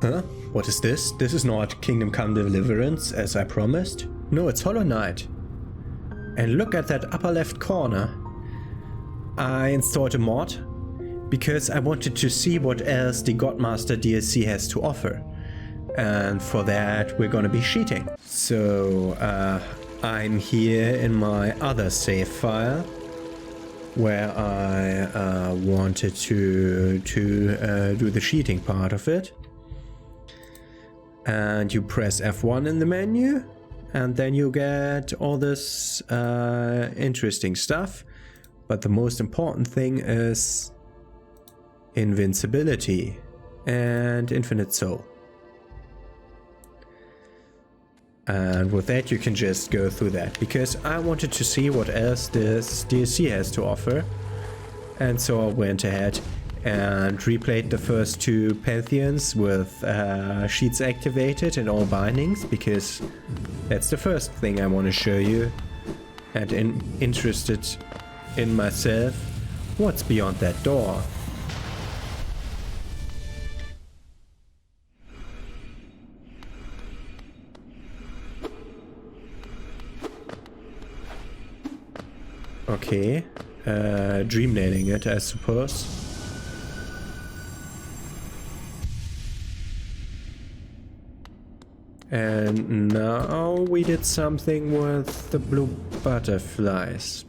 Huh? What is this? This is not Kingdom Come Deliverance, as I promised. No, it's Hollow Knight. And look at that upper left corner. I installed a mod because I wanted to see what else the Godmaster DLC has to offer. And for that, we're gonna be cheating. So, I'm here in my other save file, where I wanted to do the cheating part of it. And you press F1 in the menu, and then you get all this interesting stuff. But the most important thing is invincibility and infinite soul. And with that you can just go through that, because I wanted to see what else this DLC has to offer. And so I went ahead and replayed the first two Pantheons with sheets activated in all bindings, because that's the first thing I want to show you. And interested in myself, what's beyond that door? Okay, dream nailing it, I suppose. And now we did something with the blue butterflies.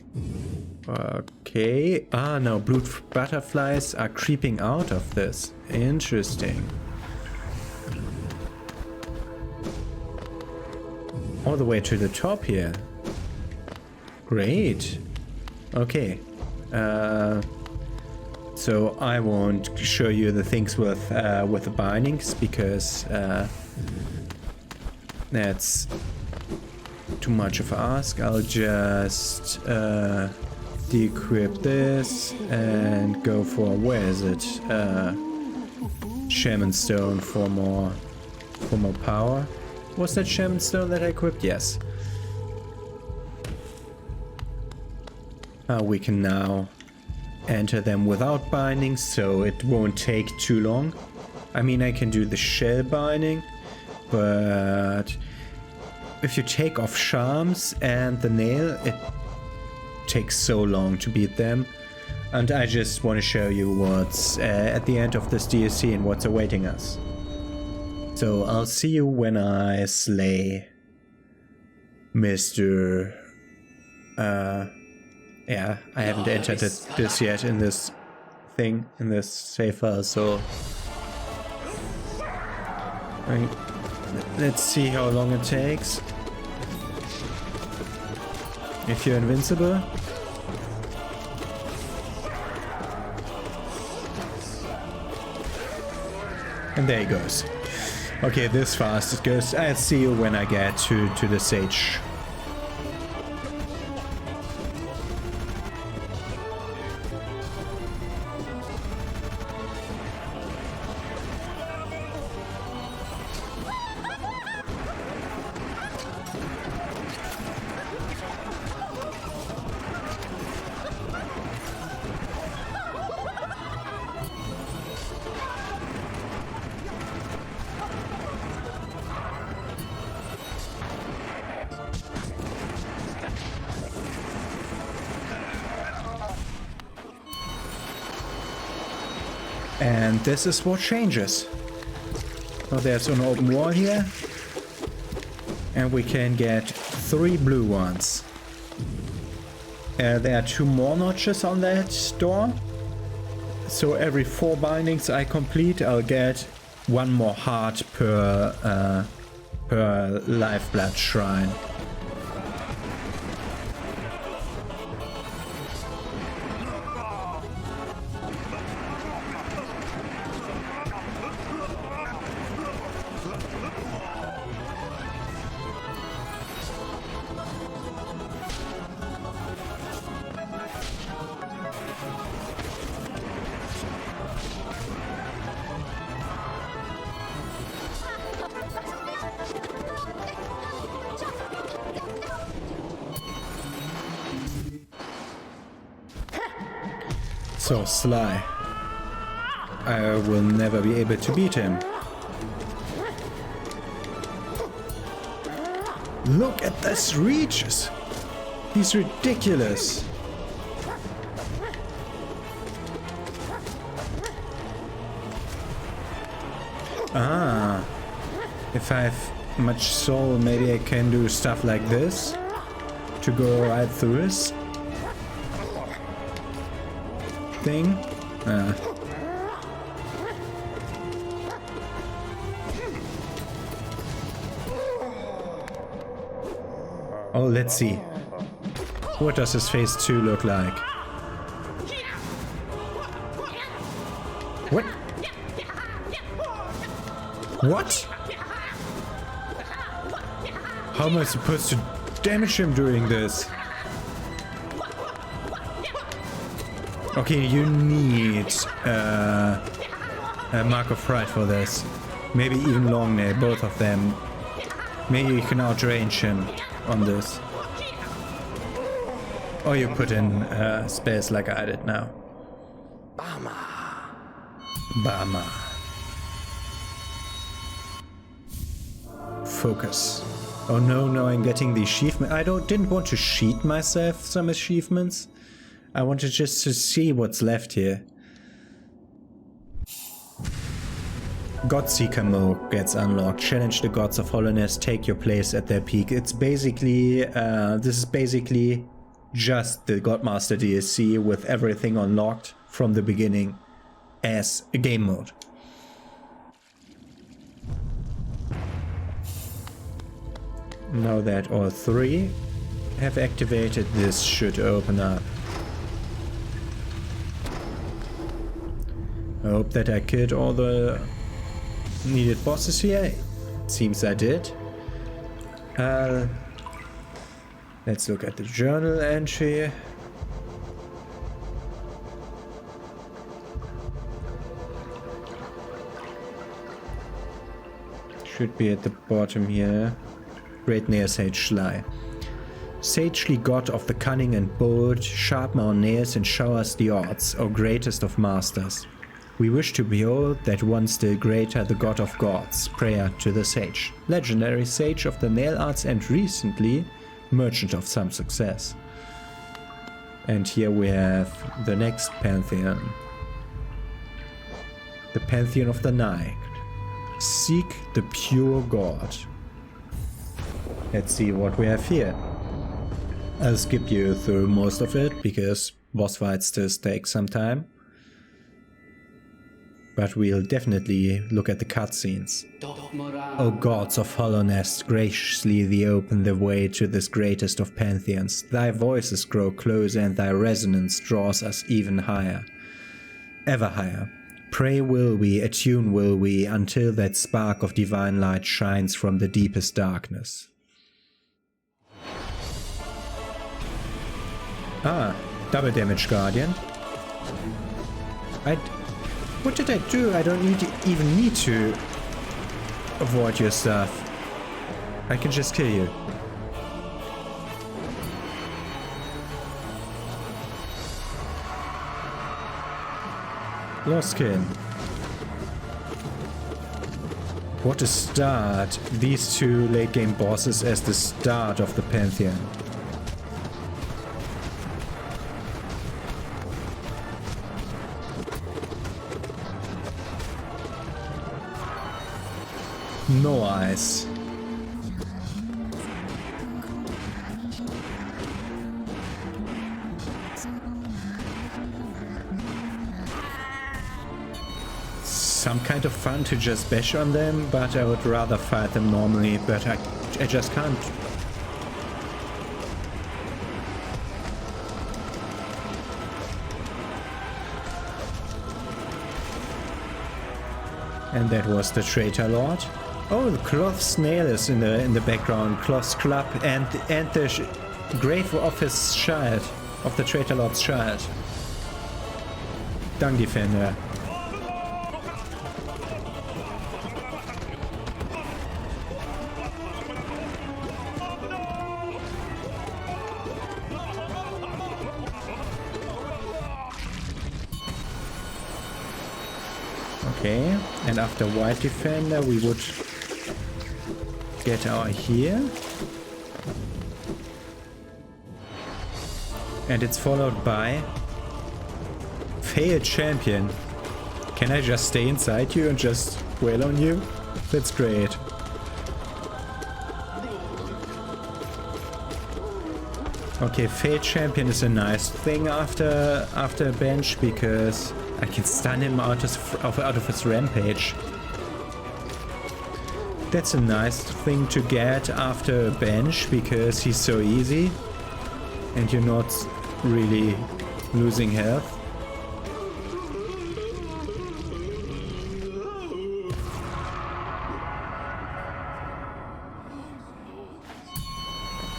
Okay, no, blue butterflies are creeping out of this. Interesting. All the way to the top here. Great. Okay, so I won't show you the things with the bindings, because that's too much of an ask. I'll just decrypt this and go for, where is it? Shaman Stone for more power. Was that Shaman Stone that I equipped? Yes. We can now enter them without bindings, so it won't take too long. I mean, I can do the shell binding, but if you take off charms and the nail, it takes so long to beat them. And I just want to show you what's at the end of this DLC and what's awaiting us. So I'll see you when I slay Mr. Yeah, I haven't entered this yet in this thing, in this save file, so let's see how long it takes. If you're invincible. And there he goes. Okay, this fast it goes. I'll see you when I get to the sage. And this is what changes. Now there's an open wall here. And we can get 3 blue ones. There are 2 more notches on that door. So every 4 bindings I complete, I'll get 1 more heart per lifeblood shrine. So Sly. I will never be able to beat him. Look at this reaches! He's ridiculous! Ah, if I have much soul, maybe I can do stuff like this to go right through this thing. Oh, let's see. What does his phase 2 look like? What? What? How am I supposed to damage him doing this? Okay, you need a Mark of Pride for this. Maybe even Long Nail, both of them. Maybe you can outrange him on this. Or you put in space like I did now. Bama. Focus. Oh no, I'm getting the achievement. I didn't want to cheat myself some achievements. I wanted just to see what's left here. Godseeker mode gets unlocked. Challenge the gods of hollowness. Take your place at their peak. It's basically, this is basically just the Godmaster DLC with everything unlocked from the beginning as a game mode. Now that all three have activated, this should open up. I hope that I killed all the needed bosses here. Seems I did. Let's look at the journal entry. Should be at the bottom here. Great Nail Sage Sly. Sagely god of the cunning and bold, sharpen our nails and show us the odds, O greatest of masters. We wish to behold that one still greater, the god of gods. Prayer to the sage. Legendary sage of the nail arts and recently merchant of some success. And here we have the next pantheon. The pantheon of the night. Seek the pure god. Let's see what we have here. I'll skip you through most of it because boss fights just take some time. But we'll definitely look at the cutscenes. O gods of hollowness, graciously thee open the way to this greatest of pantheons. Thy voices grow closer and thy resonance draws us even higher. Ever higher. Pray will we, attune will we, until that spark of divine light shines from the deepest darkness. Ah, double damage guardian. What did I do? I don't even need to avoid your stuff. I can just kill you. Lost skin. What a start. These two late game bosses as the start of the Pantheon. No eyes. Some kind of fun to just bash on them, but I would rather fight them normally, but I just can't. And that was the Traitor Lord. Oh, the Cloth Snail is in the background. Cloth's Club and the grave of his child, of the Traitor Lord's child. Dung Defender. Okay, and after White Defender we would get our here. And it's followed by failed champion. Can I just stay inside you and just wail on you? That's great. Okay, failed champion is a nice thing after a bench because I can stun him out of his rampage. That's a nice thing to get after a bench because he's so easy and you're not really losing health.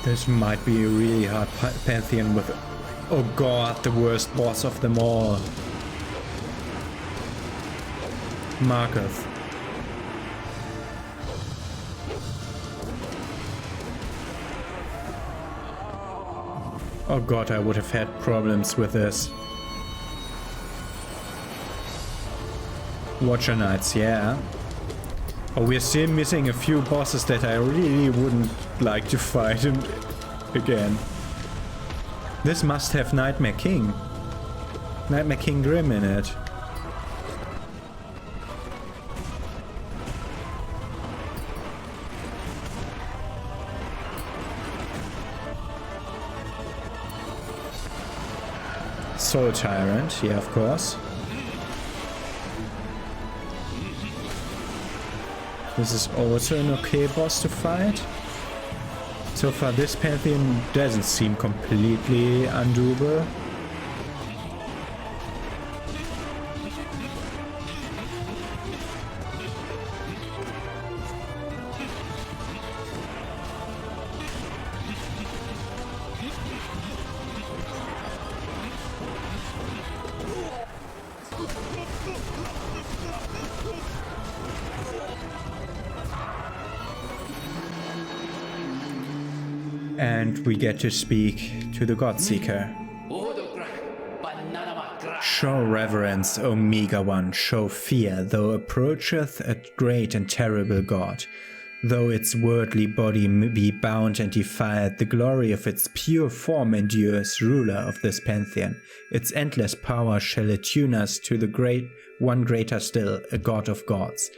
This might be a really hard Pantheon with, oh god, the worst boss of them all. Markov. Oh god, I would have had problems with this. Watcher Knights, yeah. Oh, we're still missing a few bosses that I really wouldn't like to fight again. This must have Nightmare King. Nightmare King Grim in it. Soul Tyrant, yeah, of course. This is also an okay boss to fight. So far this Pantheon doesn't seem completely undoable. And we get to speak to the Godseeker. Show reverence, O meager one, show fear, though approacheth a great and terrible God. Though its worldly body be bound and defiled, the glory of its pure form endures, ruler of this Pantheon. Its endless power shall attune us to the great one greater still, a God of gods.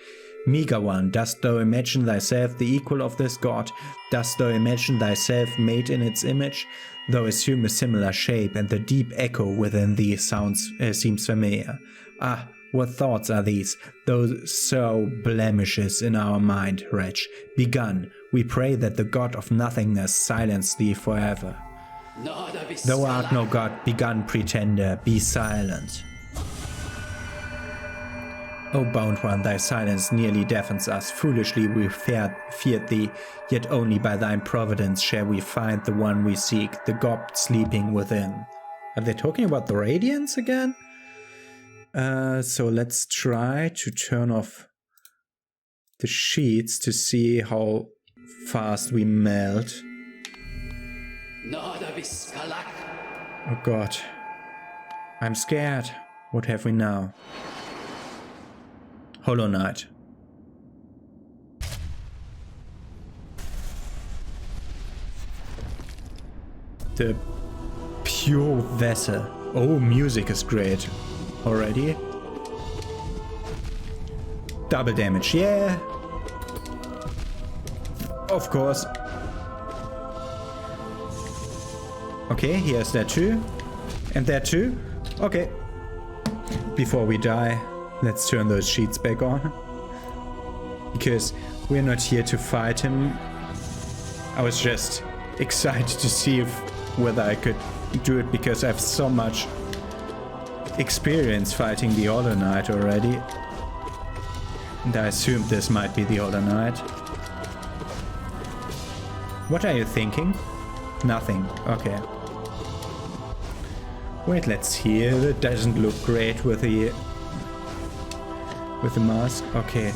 Meager one, dost thou imagine thyself the equal of this God? Dost thou imagine thyself made in its image? Thou assume a similar shape, and the deep echo within thee seems familiar. Ah, what thoughts are these? Those so blemishes in our mind, wretch. Begun, we pray that the God of nothingness silence thee forever. Thou art no God, begun pretender, be silent. O bound one, thy silence nearly deafens us. Foolishly we feared thee, yet only by thine providence shall we find the one we seek, the God sleeping within. Are they talking about the Radiance again? So let's try to turn off the sheets to see how fast we melt. Oh god. I'm scared. What have we now? Hollow Knight. The pure vessel. Oh, music is great already. Double damage, yeah. Of course. Okay, here's that too. And that too. Okay. Before we die, let's turn those sheets back on. Because we're not here to fight him. I was just excited to see whether I could do it because I have so much experience fighting the Hollow Knight already. And I assumed this might be the Hollow Knight. What are you thinking? Nothing. Okay. Wait, let's heal. It doesn't look great with the mask. Okay.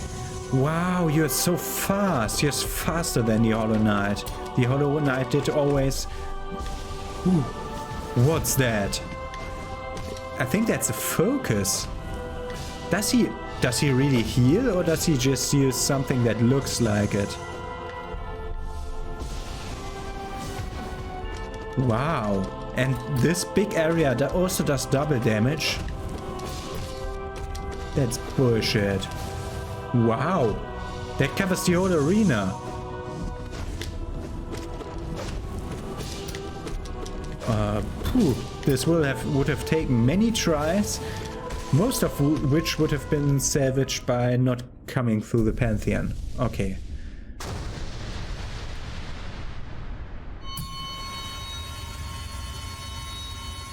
Wow, you're so fast. You're faster than the Hollow Knight. The Hollow Knight did always... Ooh. What's that? I think that's a focus. Does he really heal, or does he just use something that looks like it? Wow. And this big area that also does double damage. That's bullshit. Wow. That covers the whole arena. This would have taken many tries, most of which would have been salvaged by not coming through the Pantheon. Okay.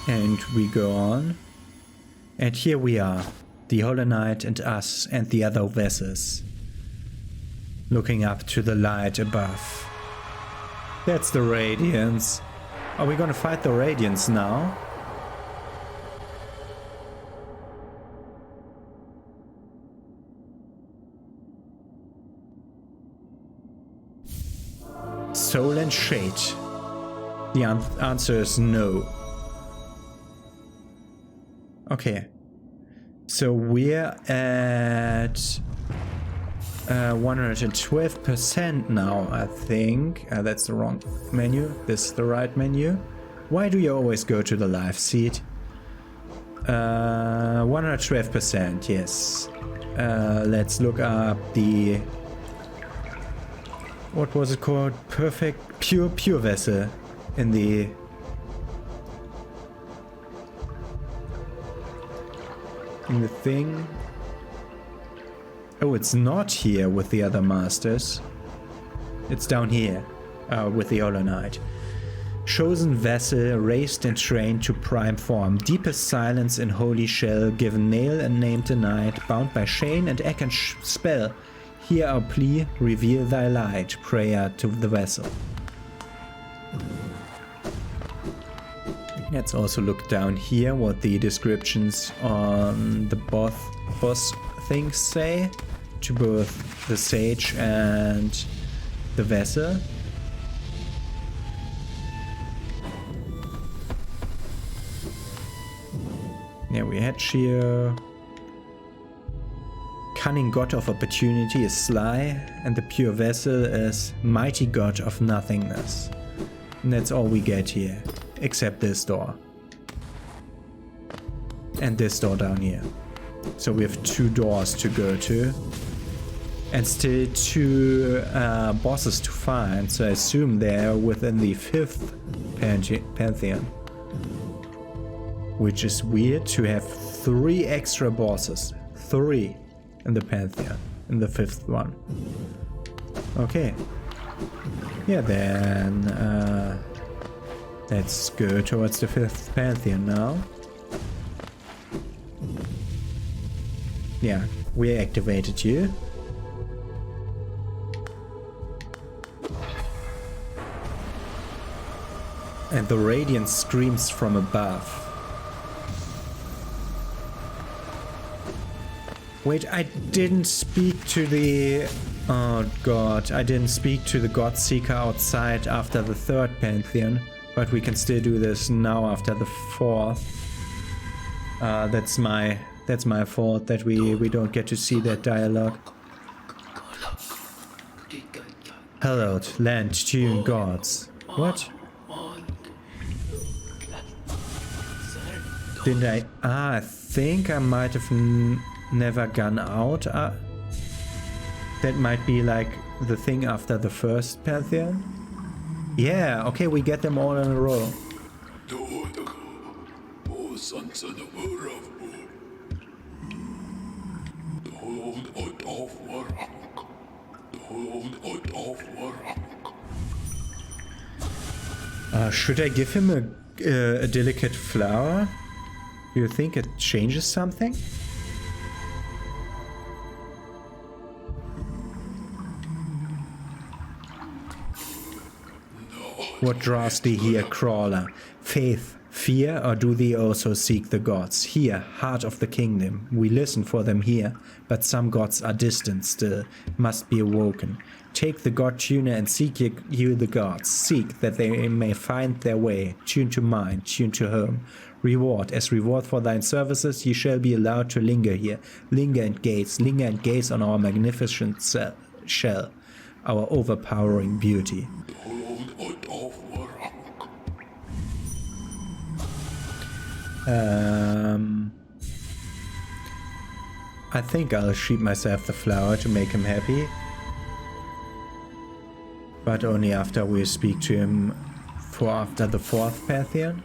And we go on. And here we are, the Hollow Knight and us and the other vessels, looking up to the light above. That's the Radiance. Are we gonna fight the Radiance now? Soul and Shade. The answer is no. Okay. So we're at 112% now, I think. That's the wrong menu. This is the right menu. Why do you always go to the live seat? 112%, yes. Let's look up the... What was it called? Perfect... Pure vessel in the... thing. Oh, it's not here with the other masters. It's down here with the Hollow Knight. Chosen vessel, raised and trained to prime form. Deepest silence in holy shell, given nail and named a knight, bound by chain and Eck and spell. Hear our plea, reveal thy light. Prayer to the vessel. Let's also look down here what the descriptions on the boss things say to both the sage and the vessel. Yeah, we had here. Cunning god of opportunity is sly, and the pure vessel is mighty god of nothingness. And that's all we get here. Except this door. And this door down here. So we have 2 doors to go to. And still 2 bosses to find. So I assume they're within the 5th Pantheon. Which is weird to have 3 extra bosses. 3 in the Pantheon. In the 5th one. Okay. Yeah, then... let's go towards the 5th Pantheon now. Yeah, we activated you. And the radiance screams from above. Wait, I didn't speak to the... Oh god, I didn't speak to the Godseeker outside after the 3rd Pantheon. But we can still do this now after the 4th. That's my fault that we don't get to see that dialogue. Hallowed land, tune gods. What? Didn't I? I think I might have never gone out. That might be like the thing after the 1st Pantheon. Yeah, okay, we get them all in a row. Should I give him a delicate flower? Do you think it changes something? What draws thee here, crawler? Faith, fear, or do thee also seek the gods? Here, heart of the kingdom, we listen for them here, but some gods are distant still, must be awoken. Take the god tuner and seek you the gods. Seek that they may find their way. Tune to mind, tune to home. Reward, as reward for thine services, ye shall be allowed to linger here. Linger and gaze on our magnificent shell, our overpowering beauty. I think I'll sheep myself the flower to make him happy. But only after we speak to him for after the 4th pantheon.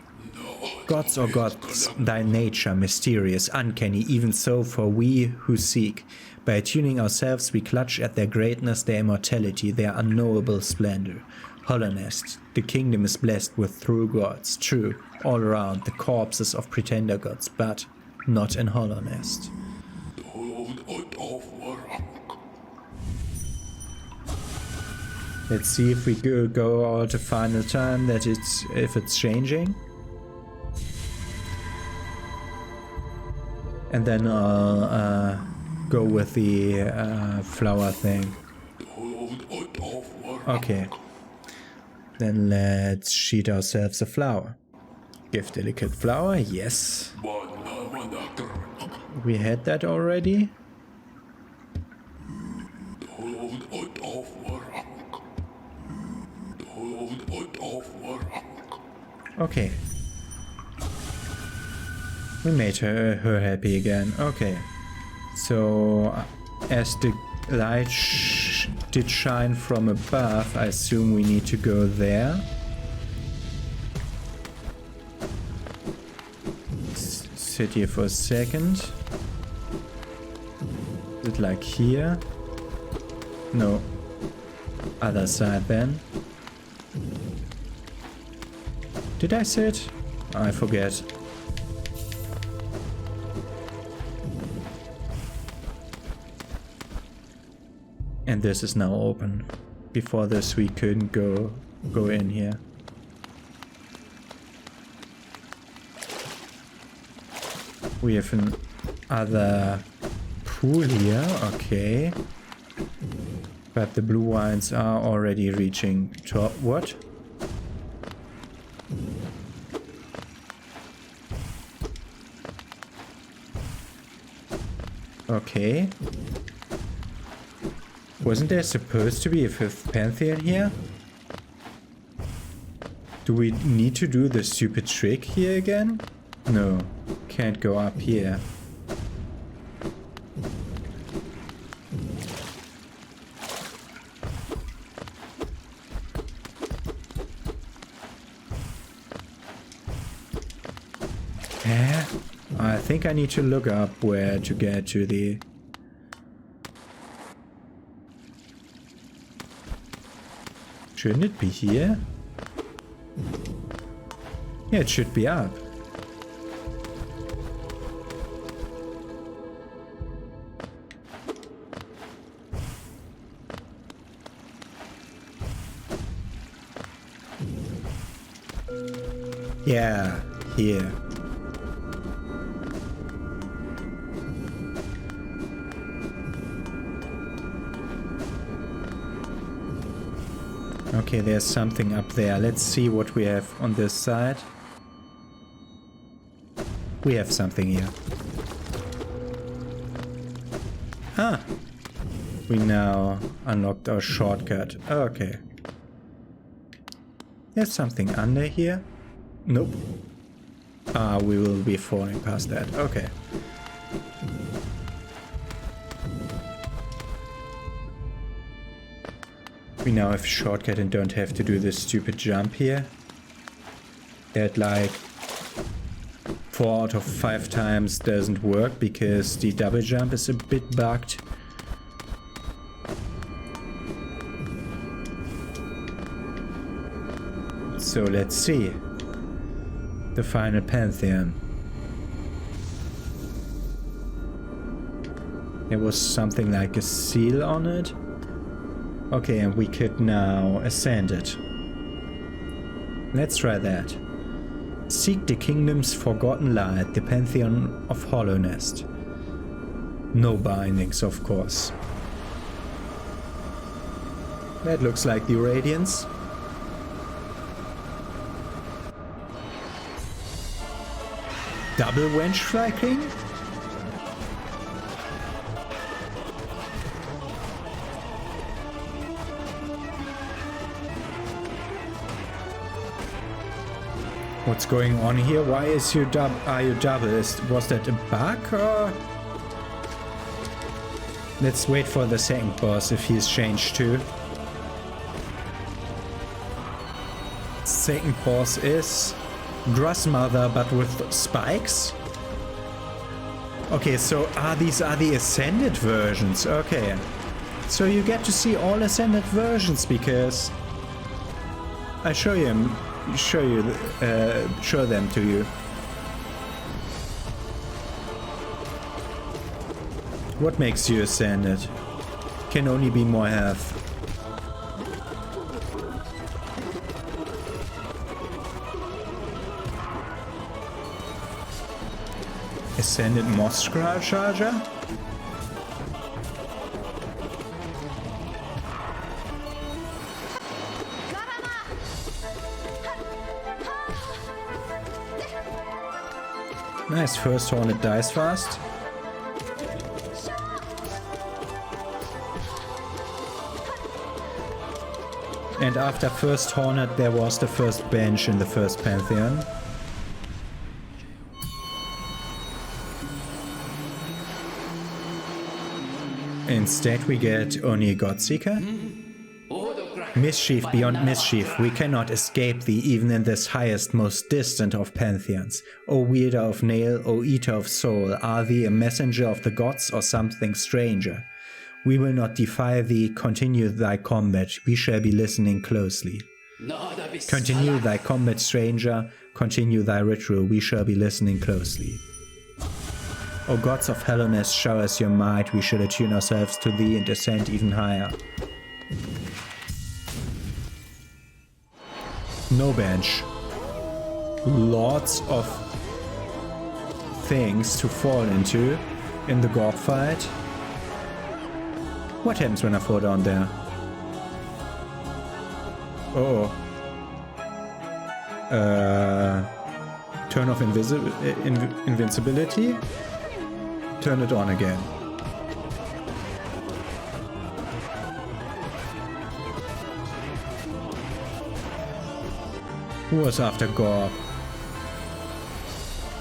Gods or gods, thy nature, mysterious, uncanny, even so for we who seek. By attuning ourselves we clutch at their greatness, their immortality, their unknowable splendor. Hollownest, the kingdom is blessed with true gods, true, all around, the corpses of pretender gods, but not in Hollownest. Let's see if we go all the final time that if it's changing. And then I'll go with the flower thing. Okay. Then let's sheet ourselves a flower. Give delicate flower, yes. We had that already. Okay. We made her happy again. Okay. So, as the light did shine from above, I assume we need to go there. Sit here for a second. Is it like here? No. Other side then. Did I sit? I forget. And this is now open. Before this we couldn't go in here. We have an other pool here, okay. But the blue wines are already reaching top. What? Okay. Wasn't there supposed to be a 5th pantheon here? Do we need to do the stupid trick here again? No, can't go up here. I think I need to look up where to get to the... Shouldn't it be here? Yeah, it should be up. Yeah, here. Okay, there's something up there. Let's see what we have on this side. We have something here. Ah! We now unlocked our shortcut. Okay. There's something under here. Nope. Ah, we will be falling past that. Okay. We now have a shortcut and don't have to do this stupid jump here. That like 4 out of 5 times doesn't work because the double jump is a bit bugged. So let's see. The final pantheon. There was something like a seal on it. Okay, and we could now ascend it. Let's try that. Seek the kingdom's forgotten light, the pantheon of Hollownest. No bindings, of course. That looks like the radiance. Double wench striking? What's going on here? Why is you are you double? Was that a bug or? Let's wait for the second boss if he's changed too. Second boss is Grandmother but with spikes. Okay, so these are the ascended versions. Okay, so you get to see all ascended versions because I show them to you. What makes you ascended? Can only be more health. Ascended Moss Charger? Nice, first Hornet dies fast. And after first Hornet there was the first bench in the first Pantheon. Instead we get only GODSEEKER. Mischief beyond mischief, we cannot escape thee even in this highest, most distant of pantheons. O wielder of nail, O eater of soul, are thee a messenger of the gods or something stranger? We will not defy thee, continue thy combat, we shall be listening closely. Continue thy combat, stranger, continue thy ritual, we shall be listening closely. O gods of Helleness, show us your might, we shall attune ourselves to thee and ascend even higher. No bench. Lots of things to fall into in the Gorg fight. What happens when I fall down there? Oh. Turn off invincibility. Turn it on again. Who was after Gorg?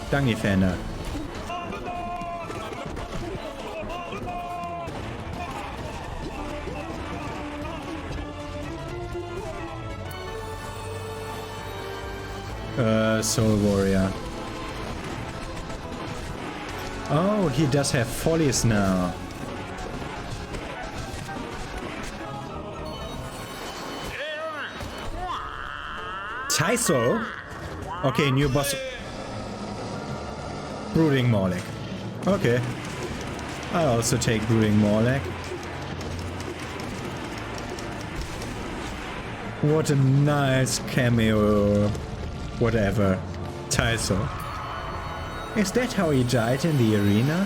Dungifender. Soul Warrior. Oh, he does have follies now. Tyso? Okay, new boss. Brooding Morlek. Okay. I'll also take Brooding Morlek. What a nice cameo. Whatever. Tyso. Is that how he died in the arena?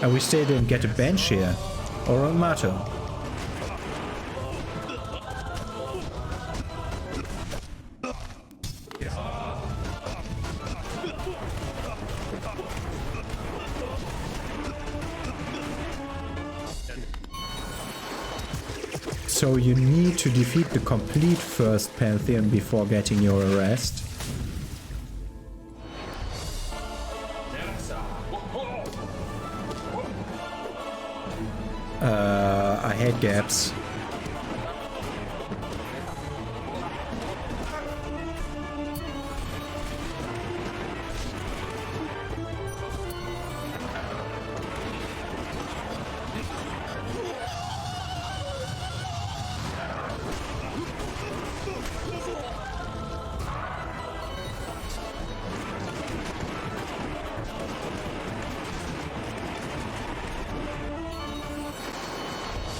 I wish they didn't get a bench here. Or a motto. So you need to defeat the complete first Pantheon before getting your arrest. I hate gaps.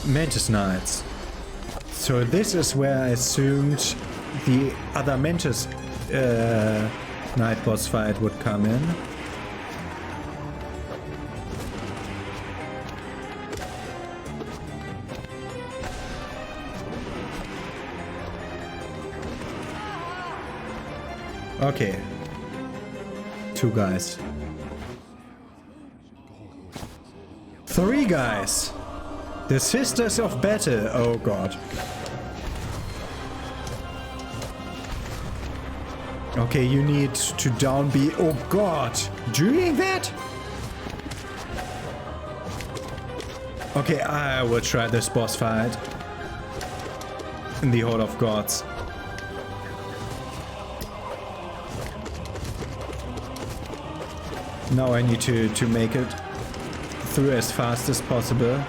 Mantis Knights. So this is where I assumed the other Mantis Knight boss fight would come in. Okay. 2 guys. 3 guys! The Sisters of Battle, oh god. Okay, you need to down B. Oh god! Doing that? Okay, I will try this boss fight. In the Hall of Gods. Now I need to make it through as fast as possible.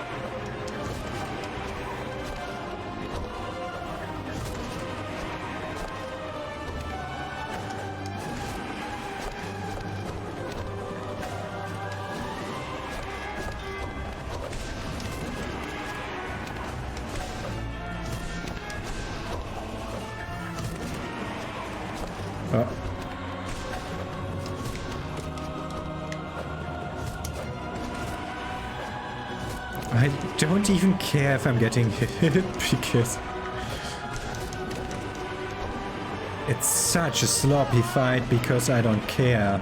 I don't even care if I'm getting hit because it's such a sloppy fight because I don't care.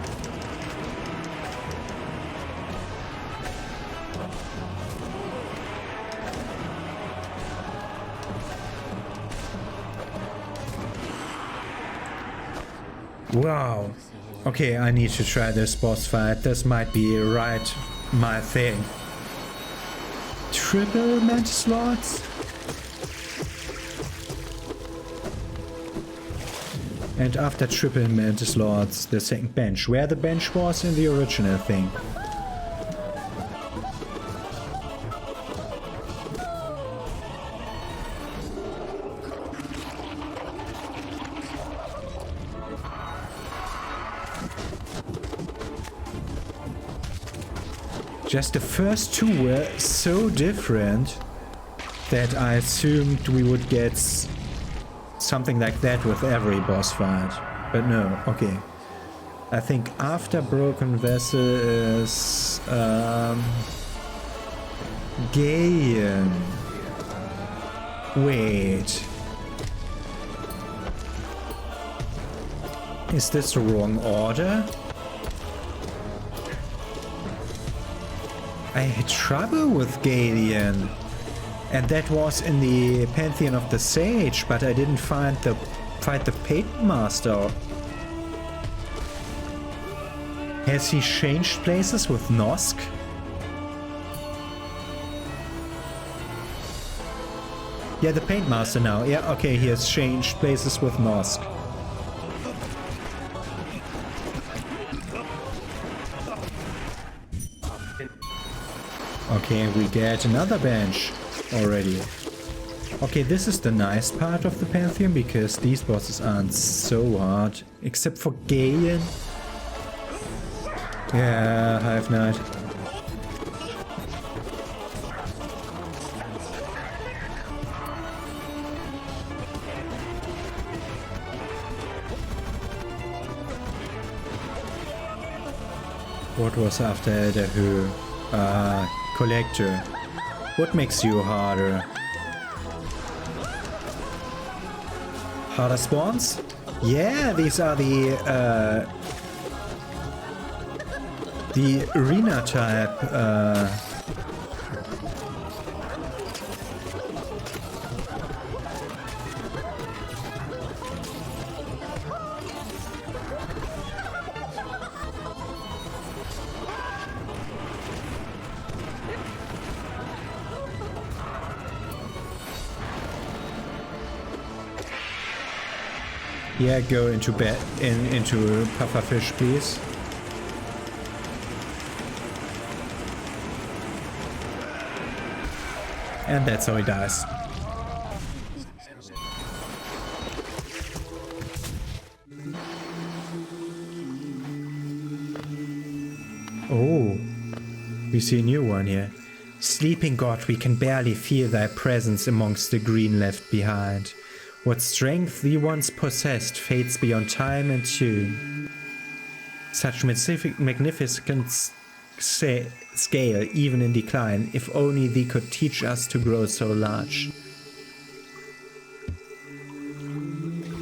Wow. Okay, I need to try this boss fight. This might be right my thing. Triple mantis lords? And after triple mantis lords, the second bench, where the bench was in the original thing. Just the first two were so different that I assumed we would get something like that with every boss fight. But no, okay. I think after Broken Vessel is Gaean. Wait. Is this the wrong order? I had trouble with Gaean, and that was in the Pantheon of the Sage, but I didn't fight the Painted Master. Has he changed places with Nosk? Yeah, the Paint Master now. Yeah, okay, he has changed places with Nosk. Okay, we get another bench already. Okay, this is the nice part of the Pantheon, because these bosses aren't so hard. Except for Gaean. Yeah, Hive Knight. What was after Elder Collector. What makes you harder? Harder spawns? Yeah, these are the arena type Yeah, go into into pufferfish, please. And that's how he dies. Oh, we see a new one here. Sleeping God, we can barely feel thy presence amongst the green left behind. What strength thee once possessed fades beyond time and tune. Such magnificent scale, even in decline, if only thee could teach us to grow so large.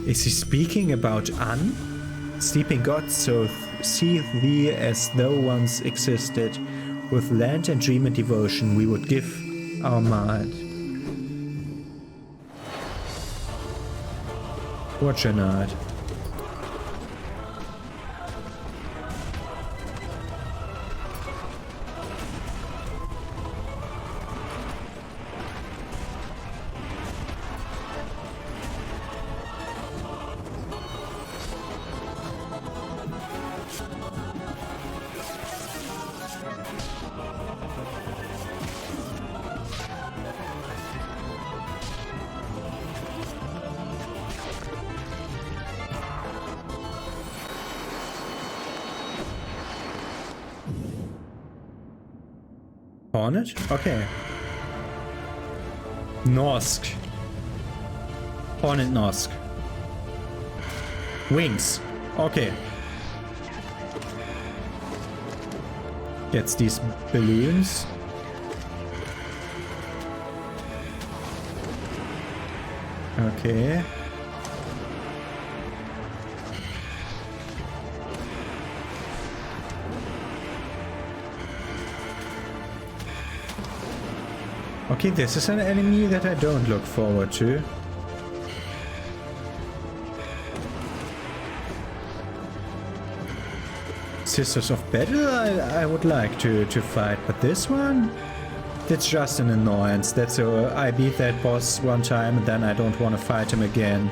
Is he speaking about Sleeping God, so see thee as thou once existed. With land and dream and devotion we would give our mind. Watch a night. Hornet? Okay. Nosk. Hornet Nosk. Wings. Okay. Jetzt these balloons. Okay. Okay, this is an enemy that I don't look forward to. Sisters of Battle I would like to fight, but this one? That's just an annoyance. That's I beat that boss one time and then I don't want to fight him again.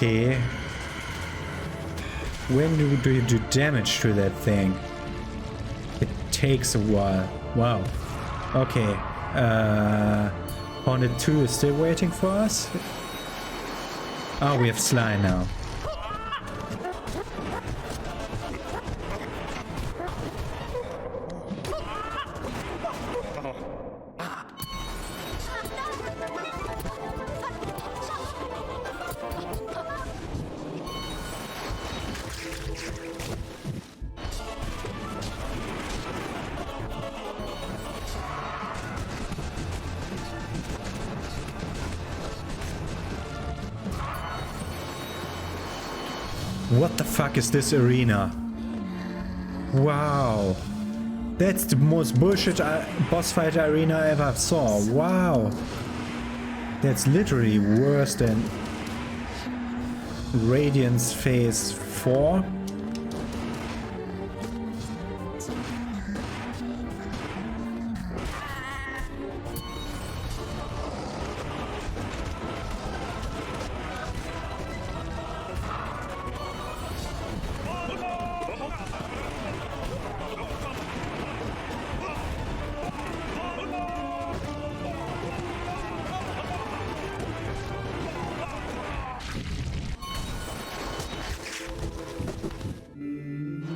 Okay. When do you do damage to that thing? It takes a while. Wow. Okay. Hornet 2 is still waiting for us. Oh, we have Sly now. What the fuck is this arena? Wow. That's the most bullshit boss fight arena I ever saw. Wow. That's literally worse than Radiance Phase 4.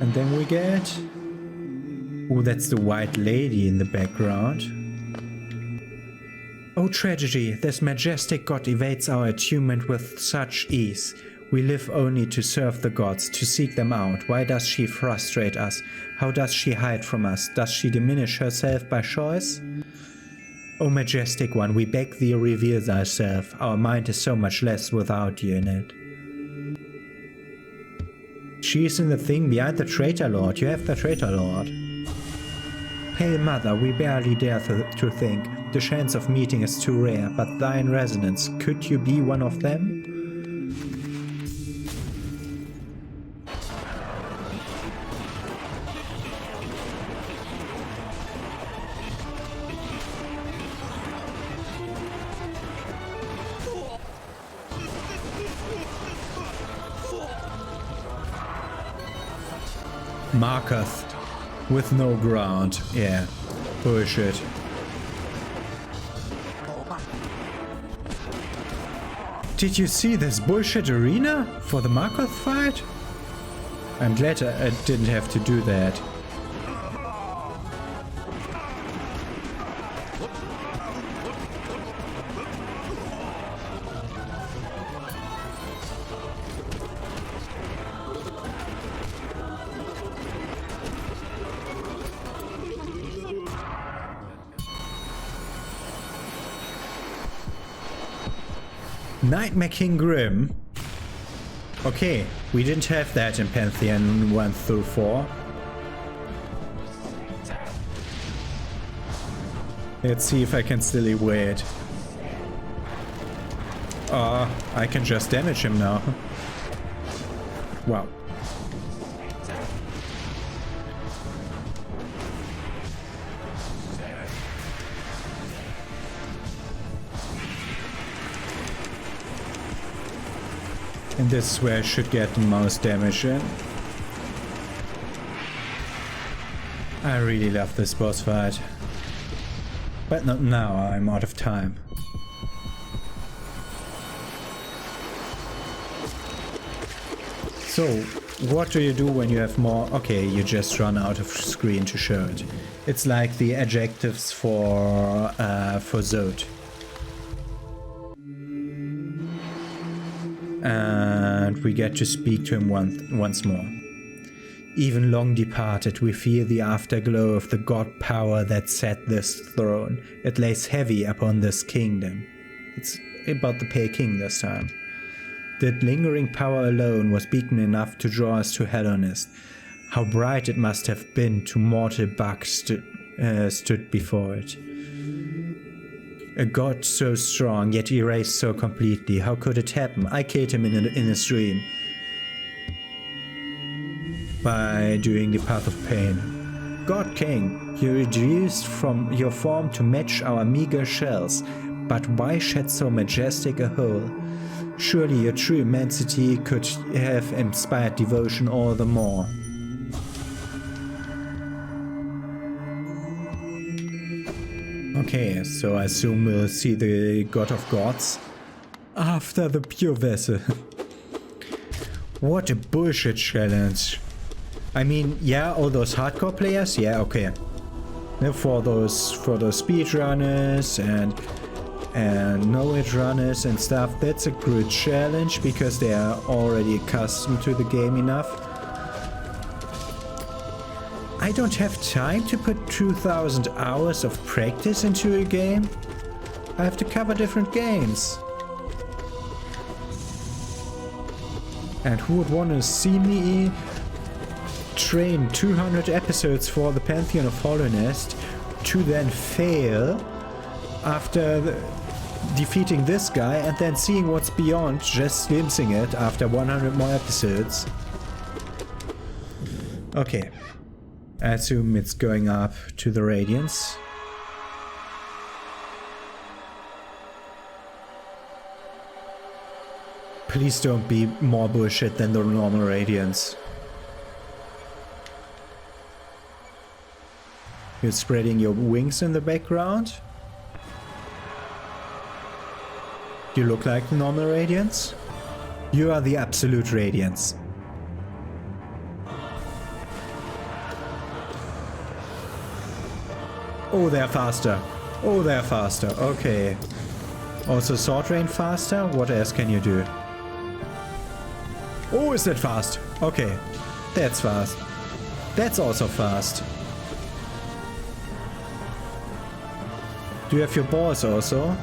And then we get... Oh, that's the white lady in the background. Oh, tragedy, this majestic god evades our attunement with such ease. We live only to serve the gods, to seek them out. Why does she frustrate us? How does she hide from us? Does she diminish herself by choice? O majestic one, we beg thee reveal thyself. Our mind is so much less without you in it. She is in the thing behind the traitor lord. You have the traitor lord. Pale mother, we barely dare to think. The chance of meeting is too rare, but thine resonance, could you be one of them? Marketh with no ground. Yeah, bullshit. Did you see this bullshit arena for the Marketh fight? I'm glad I didn't have to do that. Nightmare King Grim. Okay, we didn't have that in Pantheon 1 through 4. Let's see if I can still evade. I can just damage him now. Wow. And this is where I should get the most damage in. I really love this boss fight. But not now, I'm out of time. So, what do you do when you have more? Okay, you just run out of screen to show it. It's like the adjectives for Zod. And we get to speak to him once more. Even long departed, we feel the afterglow of the god power that set this throne. It lays heavy upon this kingdom. It's about the Pale King this time. That lingering power alone was beacon enough to draw us to Hellonist. How bright it must have been to mortal buck stood before it. A god so strong, yet erased so completely. How could it happen? I killed him in a stream. By doing the Path of Pain. God King, you reduced from your form to match our meager shells, but why shed so majestic a whole? Surely your true immensity could have inspired devotion all the more. Okay, so I assume we'll see the God of Gods after the pure vessel. What a bullshit challenge. I mean, yeah, all those hardcore players, yeah, okay. For those speedrunners and knowledge runners and stuff, that's a good challenge because they are already accustomed to the game enough. I don't have time to put 2000 hours of practice into a game. I have to cover different games. And who would want to see me train 200 episodes for the Pantheon of HORNET to then fail after defeating this guy and then seeing what's beyond, just glimpsing it after 100 more episodes. Okay. I assume it's going up to the Radiance. Please don't be more bullshit than the normal Radiance. You're spreading your wings in the background. You look like the normal Radiance. You are the absolute Radiance. Oh, they're faster. Oh, they're faster. Okay. Also sword rain faster? What else can you do? Oh, is that fast? Okay. That's fast. That's also fast. Do you have your balls also?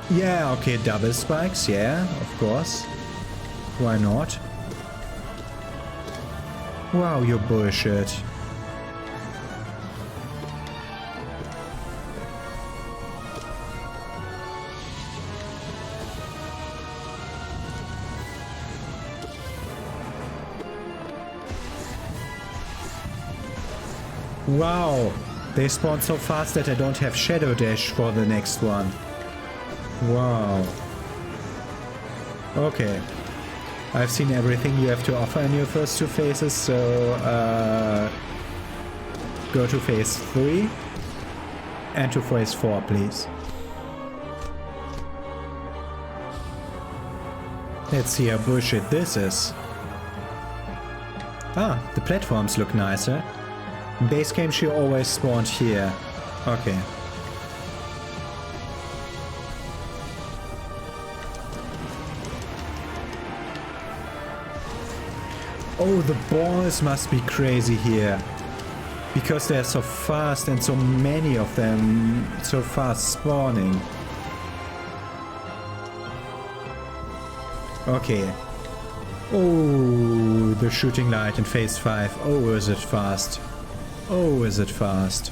Yeah, okay, double spikes, yeah, of course. Why not? Wow, you're bullshit. Wow, they spawn so fast that I don't have Shadow Dash for the next one. Wow. Okay. I've seen everything you have to offer in your first two phases, so go to phase 3 and to phase 4, please. Let's see how bullshit this is. Ah, the platforms look nicer. Base game she always spawned here. Okay. Oh, the balls must be crazy here. Because they're so fast and so many of them so fast spawning. Okay. Oh, the shooting light in phase 5. Oh, is it fast. Oh, is it fast.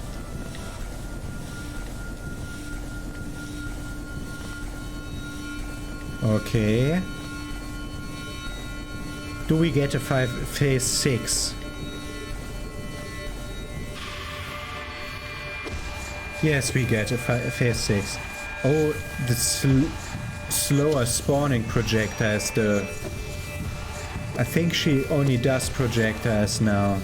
Okay. Do we get a phase 6? Yes, we get a phase 6. Oh, the slower spawning projectiles though. I think she only does projectiles now.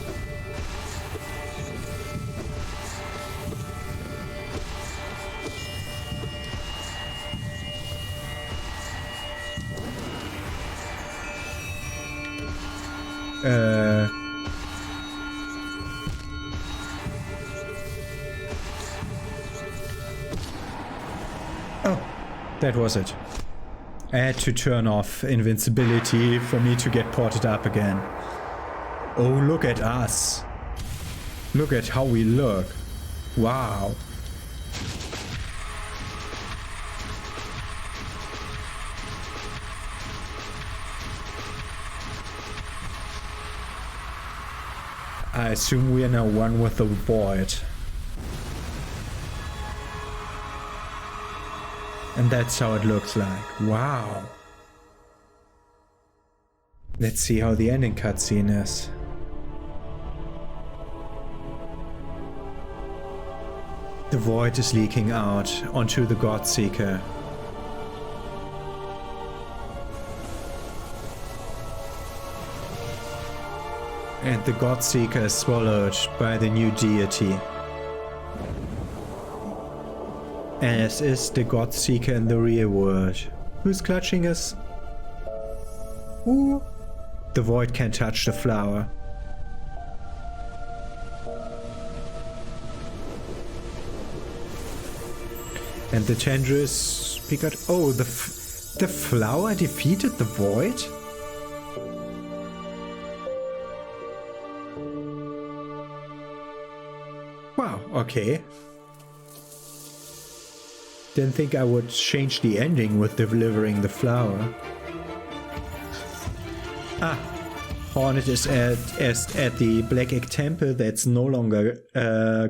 Oh, that was it. I had to turn off invincibility for me to get ported up again. Oh, look at us. Look at how we look. Wow. I assume we are now one with the void. And that's how it looks like. Wow. Let's see how the ending cutscene is. The void is leaking out onto the Godseeker. And the Godseeker is swallowed by the new deity. As is the Godseeker in the real world. Who's clutching us? Ooh. The void can't touch the flower. And the tendrils peek out. Oh, the flower defeated the void? Wow, okay. Didn't think I would change the ending with delivering the flower. Ah, Hornet is at the Black Egg Temple that's no longer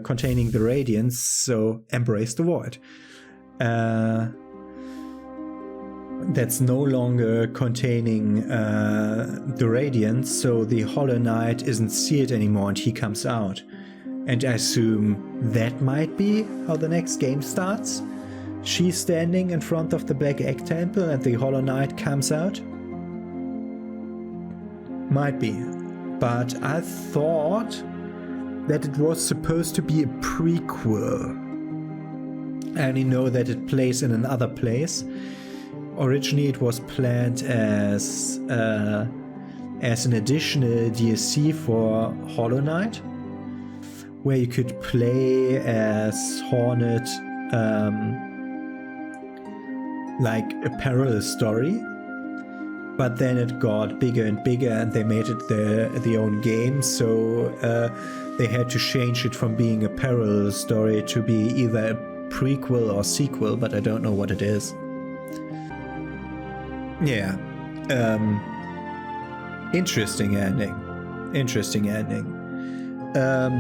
containing the radiance, so embrace the void. That's no longer containing the radiance, so the Hollow Knight isn't sealed anymore and he comes out. And I assume that might be how the next game starts. She's standing in front of the Black Egg Temple and the Hollow Knight comes out. Might be. But I thought that it was supposed to be a prequel. I only know that it plays in another place. Originally it was planned as an additional DLC for Hollow Knight, where you could play as Hornet like a parallel story. But then it got bigger and bigger and they made it their own game, so they had to change it from being a parallel story to be either a prequel or sequel, but I don't know what it is. Yeah. Interesting ending. Interesting ending. At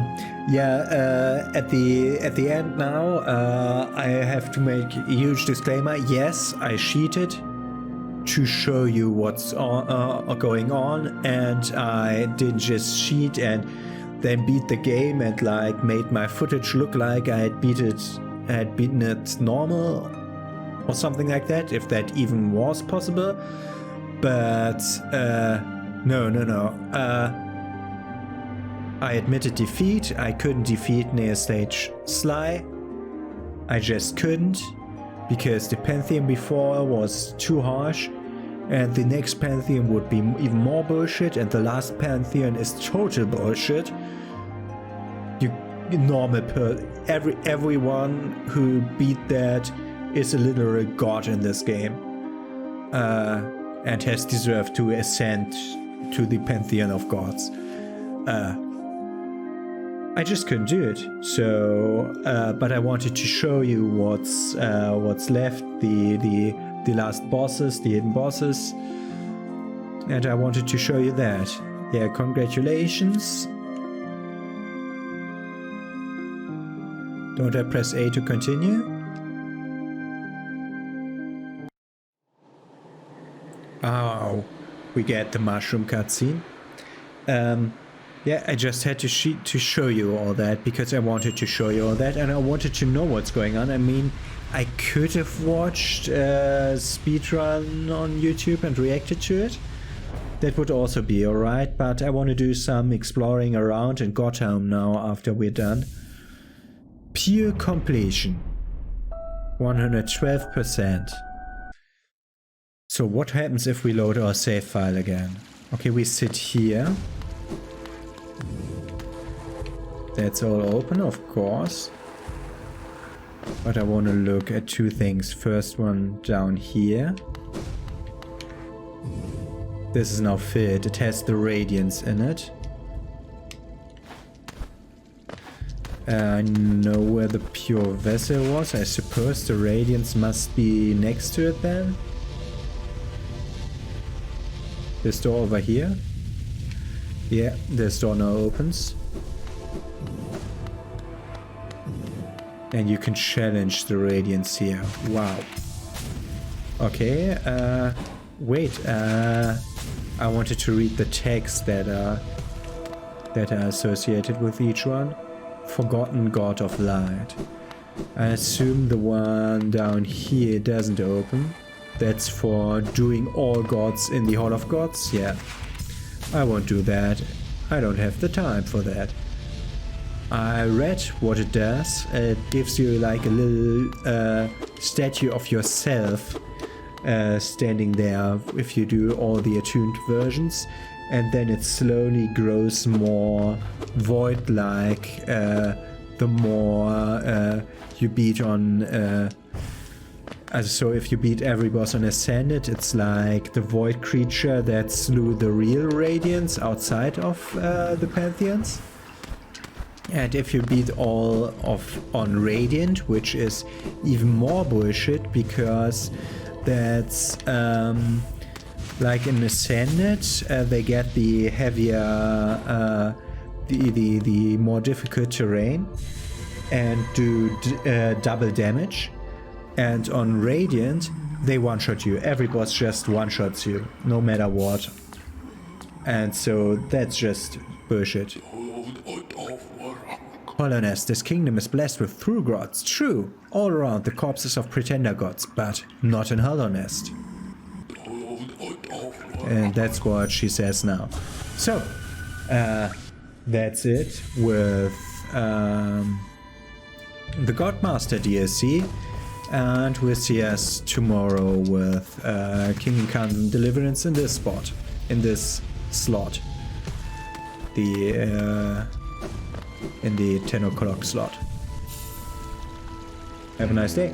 the end now, I have to make a huge disclaimer. Yes, I cheated to show you what's going on, and I didn't just cheat and then beat the game and like made my footage look like I had beaten it normal or something like that, if that even was possible. But no. I admitted defeat. I couldn't defeat near stage Sly. I just couldn't, because the Pantheon before was too harsh, and the next Pantheon would be even more bullshit, and the last Pantheon is total bullshit. Everyone who beat that is a literal god in this game, and has deserved to ascend to the Pantheon of gods. I just couldn't do it. So, but I wanted to show you what's left, the last bosses, the hidden bosses, And I wanted to show you that. Yeah, congratulations. Don't I press A to continue? Oh, we get the mushroom cutscene. Yeah, I just had to show you all that because I wanted to show you all that and I wanted to know what's going on. I mean, I could have watched a speedrun on YouTube and reacted to it. That would also be alright, but I want to do some exploring around in Gotham now after we're done. Pure completion. 112%. So what happens if we load our save file again? Okay, we sit here. That's all open, of course. But I want to look at two things. First one down here. This is now filled. It has the radiance in it. I know where the pure vessel was. I suppose the radiance must be next to it then. This door over here. Yeah, this door now opens. And you can challenge the radiance here. Wow. Okay, wait, I wanted to read the text that are associated with each one. Forgotten God of Light. I assume the one down here doesn't open. That's for doing all gods in the Hall of Gods. Yeah, I won't do that. I don't have the time for that. I read what it does. It gives you like a little statue of yourself standing there if you do all the attuned versions, and then it slowly grows more void-like the more you beat on. So if you beat every boss on Ascended, it's like the void creature that slew the real Radiants outside of the Pantheons. And if you beat all on Radiant, which is even more bullshit because that's like in Ascended, they get the heavier, the more difficult terrain and do double damage. And on Radiant, they one-shot you. Every boss just one-shots you, no matter what. And so that's just bullshit. Hollowness, this kingdom is blessed with true gods. True, all around the corpses of pretender gods, but not in Hollowness. And that's what she says now. So, that's it with the Godmaster DLC. And we'll see us tomorrow with Kingdom Come Deliverance in this spot, in this slot. In the 10 o'clock slot. Have a nice day.